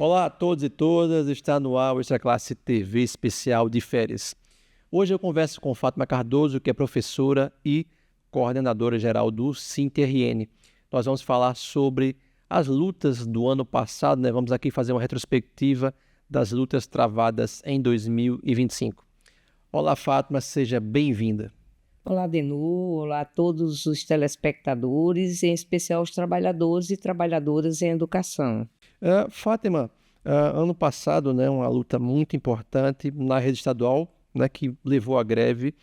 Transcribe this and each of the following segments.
Olá a todos e todas, está no ar o Extra Classe TV especial de férias. Hoje eu converso com Fátima Cardoso, que é professora e coordenadora geral do SINTRN. Nós vamos falar sobre as lutas do ano passado, né? Vamos aqui fazer uma retrospectiva das lutas travadas em 2025. Olá Fátima, seja bem-vinda. Olá, Denu. Olá a todos os telespectadores, em especial os trabalhadores e trabalhadoras em educação. Fátima, ano passado, né, uma luta muito importante na rede estadual, né, que levou à greve,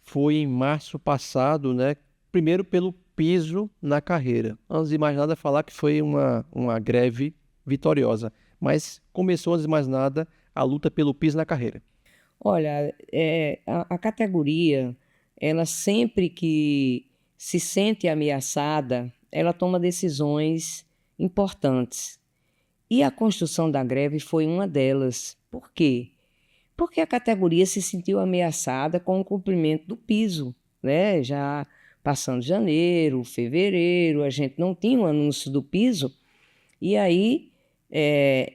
foi em março passado, né, primeiro pelo piso na carreira. Antes de mais nada, falar que foi uma greve vitoriosa, mas começou, antes de mais nada, a luta pelo piso na carreira. Olha, a categoria, ela sempre que se sente ameaçada, ela toma decisões importantes. E a construção da greve foi uma delas. Por quê? Porque a categoria se sentiu ameaçada com o cumprimento do piso, né? Já passando janeiro, fevereiro, a gente não tinha um anúncio do piso. E aí,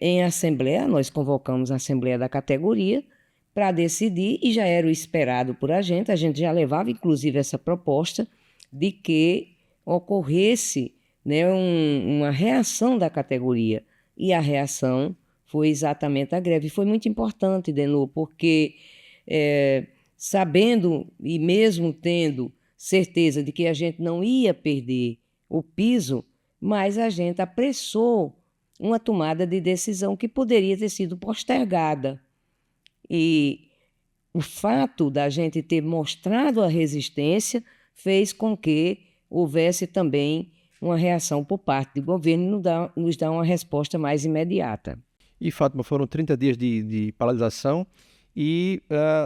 em assembleia, nós convocamos a assembleia da categoria para decidir, e já era o esperado por a gente já levava inclusive essa proposta de que ocorresse, né, uma reação da categoria, e a reação foi exatamente a greve. Foi muito importante, Denô, porque sabendo e mesmo tendo certeza de que a gente não ia perder o piso, mas a gente apressou uma tomada de decisão que poderia ter sido postergada. E o fato da gente ter mostrado a resistência fez com que houvesse também uma reação por parte do governo e nos dar uma resposta mais imediata. E, Fátima, foram 30 dias de paralisação e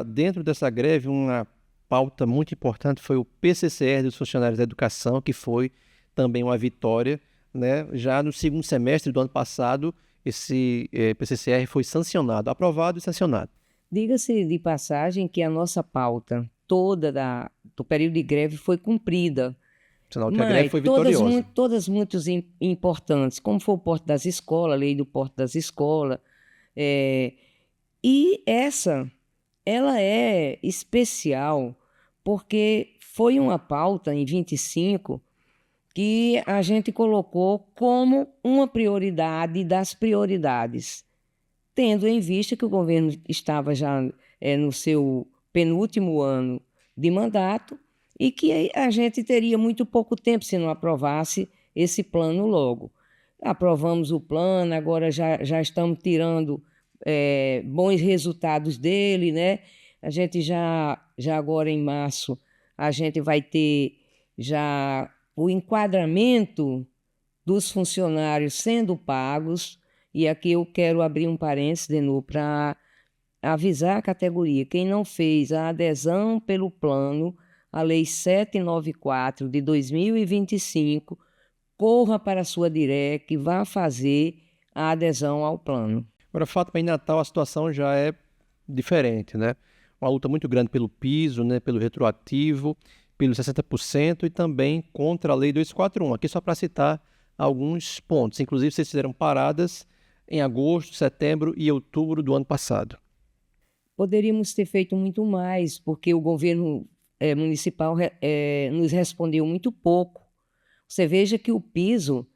dentro dessa greve uma pauta muito importante foi o PCCR dos funcionários da educação, que foi também uma vitória, né? Já no segundo semestre do ano passado, esse PCCR foi sancionado, aprovado e sancionado. Diga-se de passagem que a nossa pauta toda do período de greve foi cumprida, Sinal que a greve mas foi vitoriosa. todas muito importantes, como foi o porte das escolas, a lei do porte das escolas. E ela é especial porque foi uma pauta em 25 que a gente colocou como uma prioridade das prioridades, tendo em vista que o governo estava já no seu penúltimo ano de mandato e que a gente teria muito pouco tempo se não aprovasse esse plano logo. Aprovamos o plano, agora já estamos tirando bons resultados dele, né? A gente já agora em março, a gente vai ter já o enquadramento dos funcionários sendo pagos. E aqui eu quero abrir um parênteses, Denu, para avisar a categoria: quem não fez a adesão pelo plano, a Lei 794 de 2025, corra para a sua direc e vá fazer a adesão ao plano. Agora, Fátima, em Natal a situação já é diferente, né? Uma luta muito grande pelo piso, né? Pelo retroativo, pelos 60% e também contra a Lei 241. Aqui só para citar alguns pontos. Inclusive, vocês fizeram paradas em agosto, setembro e outubro do ano passado. Poderíamos ter feito muito mais, porque o governo municipal nos respondeu muito pouco. Você veja que o piso,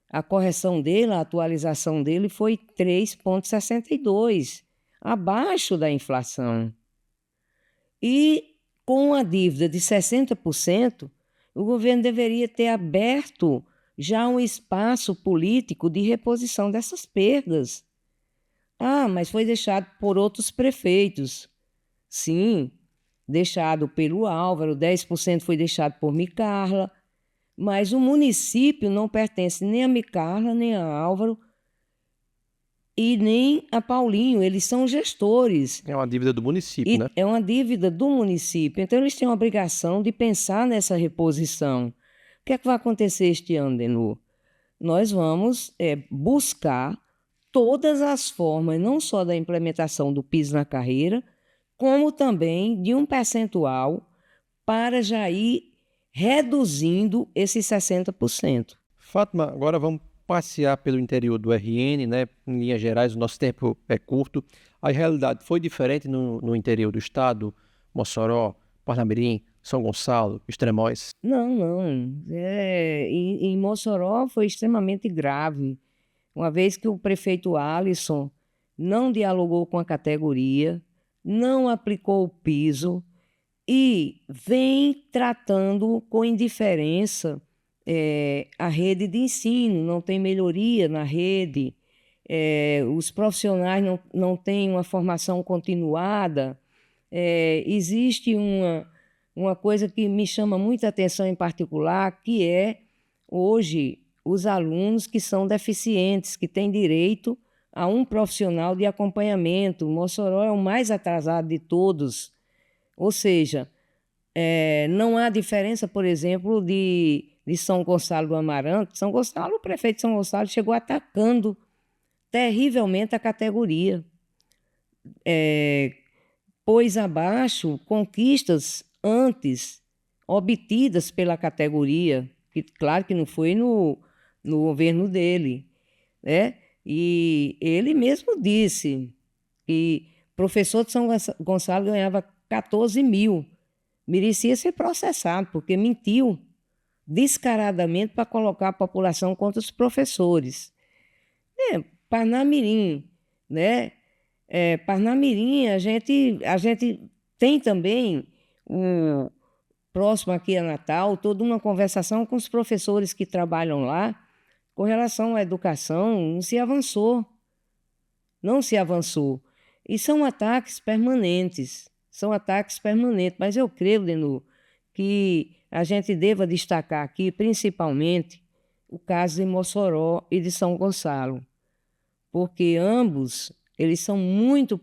a correção dele, a atualização dele foi 3,62, abaixo da inflação. E com a dívida de 60%, o governo deveria ter aberto já um espaço político de reposição dessas perdas. Ah, mas foi deixado por outros prefeitos. Sim, deixado pelo Álvaro, 10% foi deixado por Micarla, mas o município não pertence nem a Micarla, nem a Álvaro e nem a Paulinho, eles são gestores. É uma dívida do município, né? É uma dívida do município, então eles têm a obrigação de pensar nessa reposição. O que é que vai acontecer este ano, Denu? Nós vamos buscar todas as formas, não só da implementação do piso na carreira, como também de um percentual para já ir reduzindo esses 60%. Fátima, agora vamos passear pelo interior do RN, né? Em linhas gerais, o nosso tempo é curto. A realidade foi diferente no interior do estado, Mossoró, Parnamirim, São Gonçalo, Extremóis. Não. Em Mossoró foi extremamente grave, uma vez que o prefeito Alisson não dialogou com a categoria, não aplicou o piso e vem tratando com indiferença a rede de ensino, não tem melhoria na rede, os profissionais não têm uma formação continuada. Existe uma coisa que me chama muita atenção em particular, que é, hoje, os alunos que são deficientes, que têm direito a um profissional de acompanhamento. O Mossoró é o mais atrasado de todos, ou seja, não há diferença, por exemplo, de São Gonçalo do Amarante. São Gonçalo, o prefeito de São Gonçalo chegou atacando terrivelmente a categoria. Pôs abaixo conquistas antes obtidas pela categoria, que claro que não foi no governo dele, né? E ele mesmo disse que professor de São Gonçalo ganhava 14 mil, merecia ser processado, porque mentiu descaradamente para colocar a população contra os professores. Parnamirim, né? Parnamirim, a gente tem também, próximo aqui a Natal, toda uma conversação com os professores que trabalham lá com relação à educação. Não se avançou. E são ataques permanentes, mas eu creio, Denô, que a gente deva destacar aqui, principalmente, o caso de Mossoró e de São Gonçalo, porque ambos eles são muito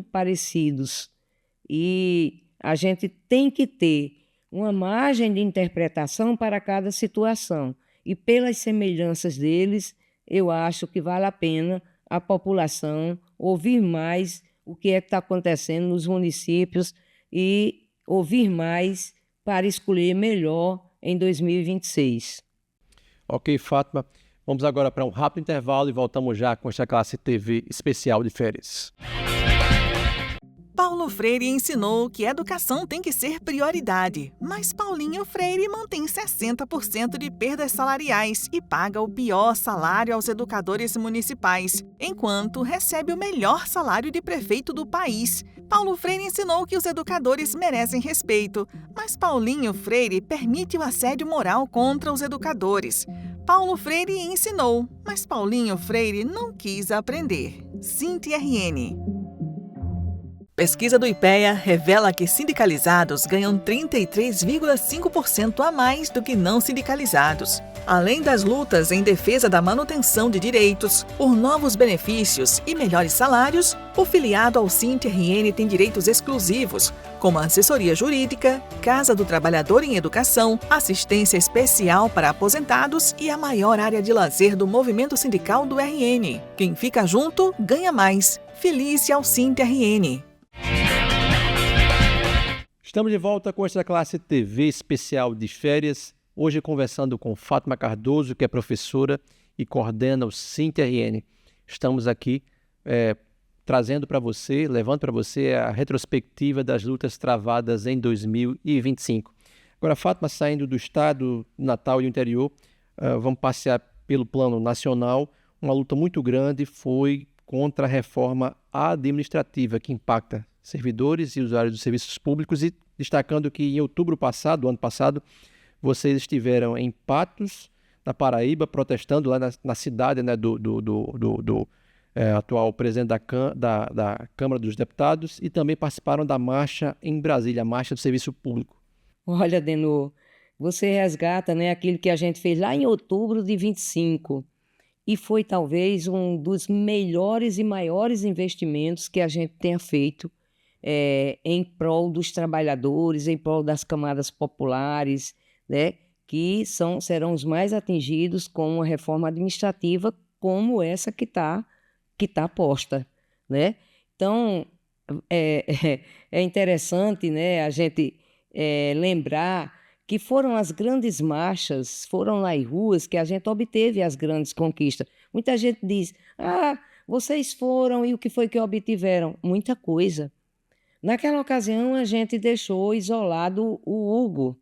parecidos e a gente tem que ter uma margem de interpretação para cada situação. E pelas semelhanças deles, eu acho que vale a pena a população ouvir mais o que é que está acontecendo nos municípios e ouvir mais para escolher melhor em 2026. Ok, Fátima. Vamos agora para um rápido intervalo e voltamos já com esta classe TV especial de férias. Paulo Freire ensinou que a educação tem que ser prioridade, mas Paulinho Freire mantém 60% de perdas salariais e paga o pior salário aos educadores municipais, enquanto recebe o melhor salário de prefeito do país. Paulo Freire ensinou que os educadores merecem respeito, mas Paulinho Freire permite o assédio moral contra os educadores. Paulo Freire ensinou, mas Paulinho Freire não quis aprender. Cíntia RN. Pesquisa do IPEA revela que sindicalizados ganham 33,5% a mais do que não sindicalizados. Além das lutas em defesa da manutenção de direitos, por novos benefícios e melhores salários, o filiado ao Sint-RN tem direitos exclusivos, como assessoria jurídica, Casa do Trabalhador em Educação, assistência especial para aposentados e a maior área de lazer do movimento sindical do RN. Quem fica junto, ganha mais. Filie-se ao Sint-RN. Estamos de volta com esta classe TV especial de férias, hoje conversando com Fátima Cardoso, que é professora e coordena o Sint-RN. Estamos aqui trazendo para você, levando para você a retrospectiva das lutas travadas em 2025. Agora, Fátima, saindo do estado, Natal e do interior, vamos passear pelo plano nacional. Uma luta muito grande foi contra a reforma administrativa que impacta servidores e usuários dos serviços públicos, e destacando que em outubro passado, do ano passado, vocês estiveram em Patos, na Paraíba, protestando lá na cidade, né, do atual presidente da Câmara dos Deputados, e também participaram da marcha em Brasília, a marcha do serviço público. Olha, Denô, você resgata, né, aquilo que a gente fez lá em outubro de 25, e foi talvez um dos melhores e maiores investimentos que a gente tenha feito em prol dos trabalhadores, em prol das camadas populares, né, que serão os mais atingidos com uma reforma administrativa como essa que tá posta, né? Então, é interessante, né, a gente lembrar que foram as grandes marchas, foram nas ruas que a gente obteve as grandes conquistas. Muita gente diz, vocês foram e o que foi que obtiveram? Muita coisa. Naquela ocasião, a gente deixou isolado o Hugo.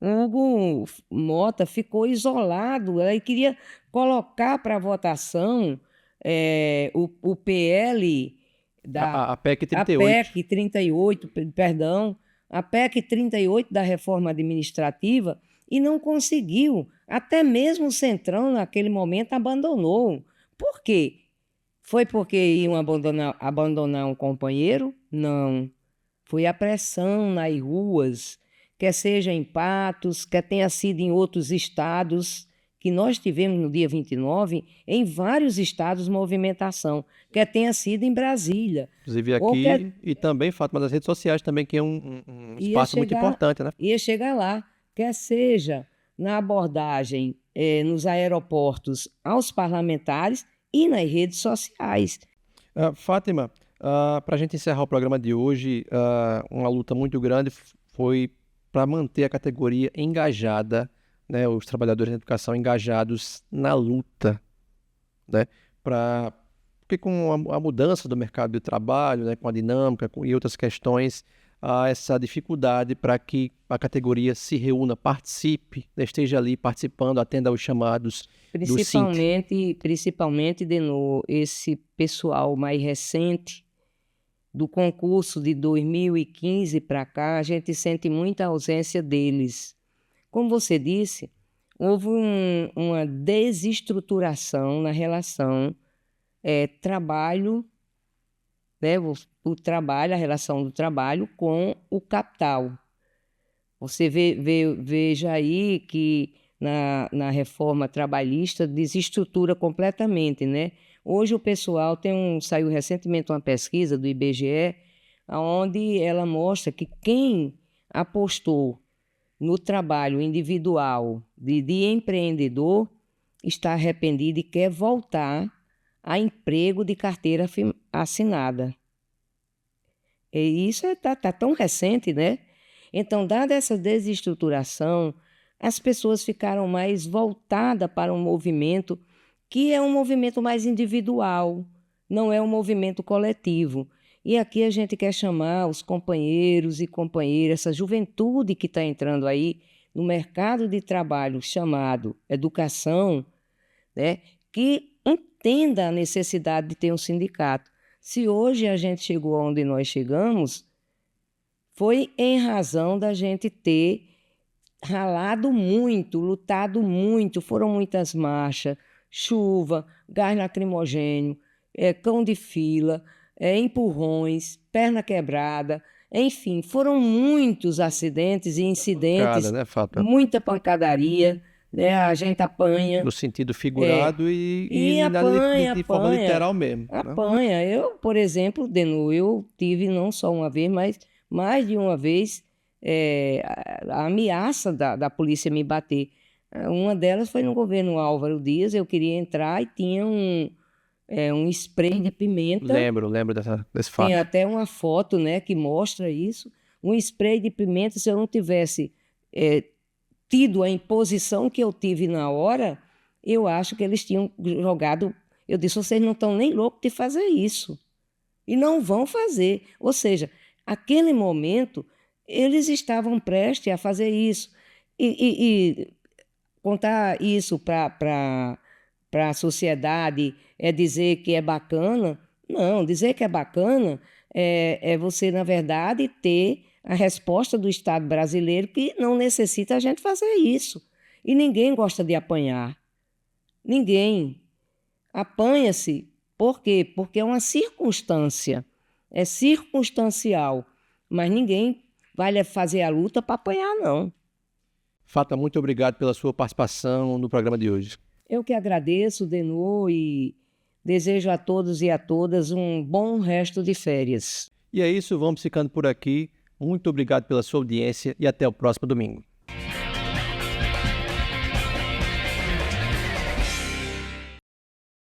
O Hugo Mota ficou isolado, ele queria colocar para votação o PL A PEC a 38. PEC 38, perdão, a PEC 38 da reforma administrativa e não conseguiu. Até mesmo o Centrão, naquele momento, abandonou. Por quê? Foi porque iam abandonar um companheiro? Não. Foi a pressão nas ruas, quer seja em Patos, quer tenha sido em outros estados, que nós tivemos no dia 29, em vários estados, movimentação, quer tenha sido em Brasília. Inclusive aqui, e também, Fátima, das redes sociais também, que é um espaço muito importante, né? Ia chegar lá, quer seja na abordagem nos aeroportos aos parlamentares e nas redes sociais. Fátima, para a gente encerrar o programa de hoje, uma luta muito grande foi para manter a categoria engajada, né, os trabalhadores da educação engajados na luta, né, porque com a mudança do mercado de trabalho, né, com a dinâmica e outras questões, há essa dificuldade para que a categoria se reúna, participe, né, esteja ali participando, atenda aos chamados do SINT. Principalmente, Denô, esse pessoal mais recente do concurso de 2015 para cá, a gente sente muita ausência deles. Como você disse, houve uma desestruturação na relação trabalho, né, a relação do trabalho com o capital. Você veja aí que na reforma trabalhista desestrutura completamente, né? Hoje o pessoal saiu recentemente uma pesquisa do IBGE, onde ela mostra que quem apostou no trabalho individual de empreendedor está arrependido e quer voltar a emprego de carteira assinada. E isso tá tão recente, né? Então, dada essa desestruturação, as pessoas ficaram mais voltadas para um movimento que é um movimento mais individual, não é um movimento coletivo. E aqui a gente quer chamar os companheiros e companheiras, essa juventude que está entrando aí no mercado de trabalho chamado educação, né, que entenda a necessidade de ter um sindicato. Se hoje a gente chegou onde nós chegamos, foi em razão da gente ter ralado muito, lutado muito, foram muitas marchas, chuva, gás lacrimogênio, cão de fila, empurrões, perna quebrada, enfim, foram muitos acidentes e incidentes, né, Fátima? Muita pancadaria, né? A gente apanha. No sentido figurado e de forma literal mesmo. Apanha. Né? Eu, por exemplo, Denu, eu tive não só uma vez, mas mais de uma vez a ameaça da polícia me bater. Uma delas foi no governo Álvaro Dias, eu queria entrar e tinha um spray de pimenta. Lembro desse fato. Tem até uma foto, né, que mostra isso. Um spray de pimenta, se eu não tivesse tido a imposição que eu tive na hora, eu acho que eles tinham jogado... Eu disse, vocês não estão nem loucos de fazer isso. E não vão fazer. Ou seja, aquele momento, eles estavam prestes a fazer isso. E contar isso para a sociedade é dizer que é bacana? Não, dizer que é bacana é você, na verdade, ter a resposta do Estado brasileiro que não necessita a gente fazer isso. E ninguém gosta de apanhar. Ninguém. Apanha-se. Por quê? Porque é uma circunstância. É circunstancial. Mas ninguém vai fazer a luta para apanhar, não. Fátima, muito obrigado pela sua participação no programa de hoje. Eu que agradeço, Denô, e desejo a todos e a todas um bom resto de férias. E é isso, vamos ficando por aqui. Muito obrigado pela sua audiência e até o próximo domingo.